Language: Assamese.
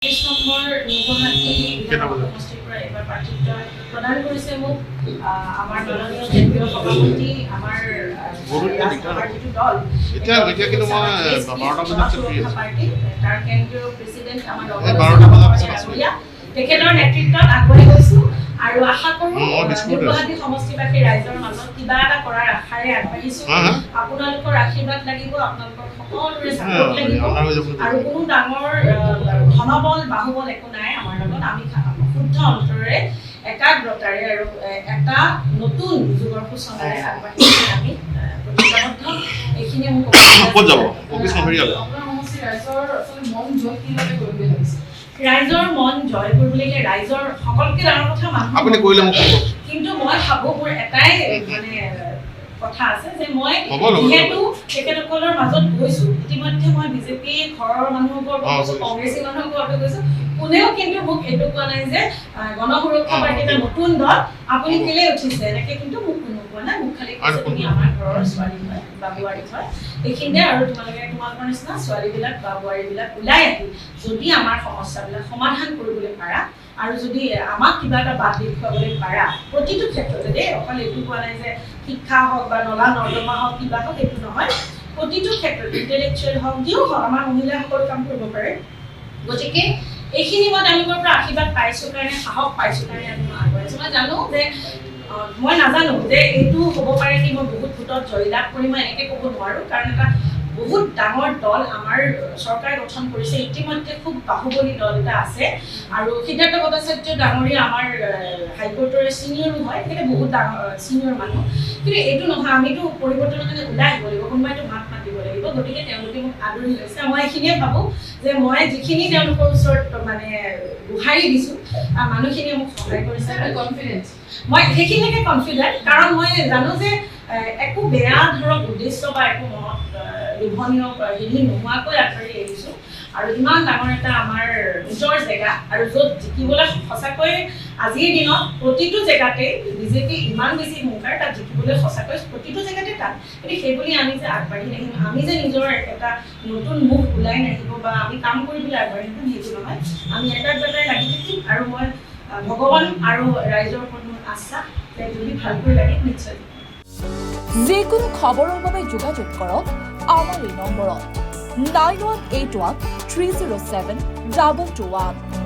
নম্বৰ গুৱাহাটী সমষ্টিৰ পৰা এইবাৰ প্ৰাৰ্থিত্ব প্ৰদান কৰিছে মোক আমাৰ দলনীয় কেন্দ্ৰীয় সভাপতি আমাৰ যিটো দল পাৰ্টি তাৰ কেন্দ্ৰীয় প্ৰেচিডেণ্ট আমাৰ তেখেতৰ নেতৃত্বত আগবাঢ়ি গৈছোঁ আৰু আশা কৰোঁ গুৱাহাটী সমষ্টিবাসী ৰাইজৰ মাজত কিবা এটা কৰাৰ আশাৰে আগবাঢ়িছোঁ। আপোনালোকৰ আশীৰ্বাদ লাগিব, আপোনালোকৰ সকলোৰে চাপৰ্ট লাগিব আৰু কোনো ডাঙৰ ধনবল বাহুবল একো নাই আমাৰ লগত। আমি শুদ্ধ অন্তৰেৰে একাগ্ৰতাৰে আৰু এটা নতুন যুগৰ সূচনাৰে আগবাঢ়িবলৈ আমি প্ৰতিজ্ঞাবদ্ধ। এইখিনিয়ে মোক ৰাইজৰ মন জয় কৰিবলৈ ৰাইজৰ সকলোতকৈ ডাঙৰ কথা মানুহ, কিন্তু মই ভাবোঁ মোৰ এটাই মানে কথা আছে যে মই যিহেতু তেখেতসকলৰ মাজত গৈছোঁ, ইতিমধ্যে মই বিজেপি ঘৰৰ মানুহবোৰৰ গৈছোঁ, কংগ্ৰেছী মানুহবোৰৰ গৈছোঁ, কোনেও কিন্তু মোক এইটো কোৱা নাই যে গণসুৰক্ষা পাৰ্টি এটা নতুন দল আপুনি কেলে উঠিছে, এনেকৈ কিন্তু মোক কোনো কোৱা নাই। মোক খালি কৈছে তুমি আমাৰ ঘৰৰ ছোৱালী হয় বা বোৱাৰী হয়, এইখিনিতে আৰু তোমালোকৰ নিচিনা ছোৱালীবিলাক বা বোৱাৰীবিলাক ওলাই আহি যদি আমাৰ সমস্যাবিলাক সমাধান কৰিবলৈ পাৰা আৰু যদি আমাক কিবা এটা বাদ দেখুৱাবলৈ পাৰা, প্ৰতিটো ক্ষেত্ৰতে দেই, অকল এইটো কোৱা নাই যে শিক্ষা হওক বা নলা নৰ্দমা হওক কিবা হওক, এইটো নহয়, প্ৰতিটো ক্ষেত্ৰত ইণ্টেলেকচুৱেল হওক যিও হওক আমাৰ মহিলাসকল কাম কৰিব পাৰে। গতিকে এইখিনি মই তেওঁলোকৰ পৰা আশীৰ্বাদ পাইছোঁ কাৰণে, সাহস পাইছোঁ কাৰণে আমি আগবাঢ়িছোঁ। মই জানো যে মই নাজানো যে এইটো হ'ব পাৰে কি মই বহুত ভোটত জয়লাভ কৰি মই এনেকৈ ক'ব নোৱাৰোঁ, কাৰণ এটা বহুত ডাঙৰ দল আমাৰ চৰকাৰ গঠন কৰিছে, ইতিমধ্যে খুব বাহুবলী দল এটা আছে আৰু সিদ্ধাৰ্থ ভট্টাচাৰ্য ডাঙৰীয়া আমাৰ হাইকোৰ্টৰে ছিনিয়ৰো হয়, তেখেতে বহুত ডাঙৰ ছিনিয়ৰ মানুহ, কিন্তু এইটো নহয়, আমিতো পৰিৱৰ্তনৰ কাৰণে ওলাই আহিব লাগিব, কোনোবাইতো মাত মাতিব লাগিব। গতিকে তেওঁলোকে মোক আদৰি লৈছে। মই এইখিনিয়ে ভাবোঁ যে মই যিখিনি তেওঁলোকৰ ওচৰত মানে গোহাৰি দিছোঁ, মানুহখিনিয়ে মোক সহায় কৰিছে, কনফিডেঞ্চ মই সেইখিনিলৈকে কনফিডেণ্ট, কাৰণ মই জানো যে একো বেয়া ধৰক উদ্দেশ্য বা একো মনত লোভনীয় হেৰি নোহোৱাকৈ আগবাঢ়ি আহিছোঁ আৰু ইমান ডাঙৰ এটা আমাৰ নিজৰ জেগা আৰু য'ত জিকিবলৈ সঁচাকৈ আজিৰ দিনত প্ৰতিটো জেগাতে বিজেপি ইমান বেছি হুংকাৰ, তাত জিকিবলৈ সঁচাকৈ প্ৰতিটো জেগাতে টান। কিন্তু সেইবুলি আমি যে আগবাঢ়ি নাহিম, আমি যে নিজৰ এটা নতুন মুখ ওলাই নাহিব বা আমি কাম কৰিবলৈ আগবাঢ়ি নাহিম, সেইটো নহয়। আমি একাগ্ৰতাৰে লাগি থাকিম আৰু মই ভগৱান আৰু ৰাইজৰ ওপৰত মোৰ আস্থা যে যদি ভালকৈ লাগে নিশ্চয়। যিকোনো খবৰৰ বাবে যোগাযোগ কৰক আমাৰ এই নম্বৰত 9181 307 221।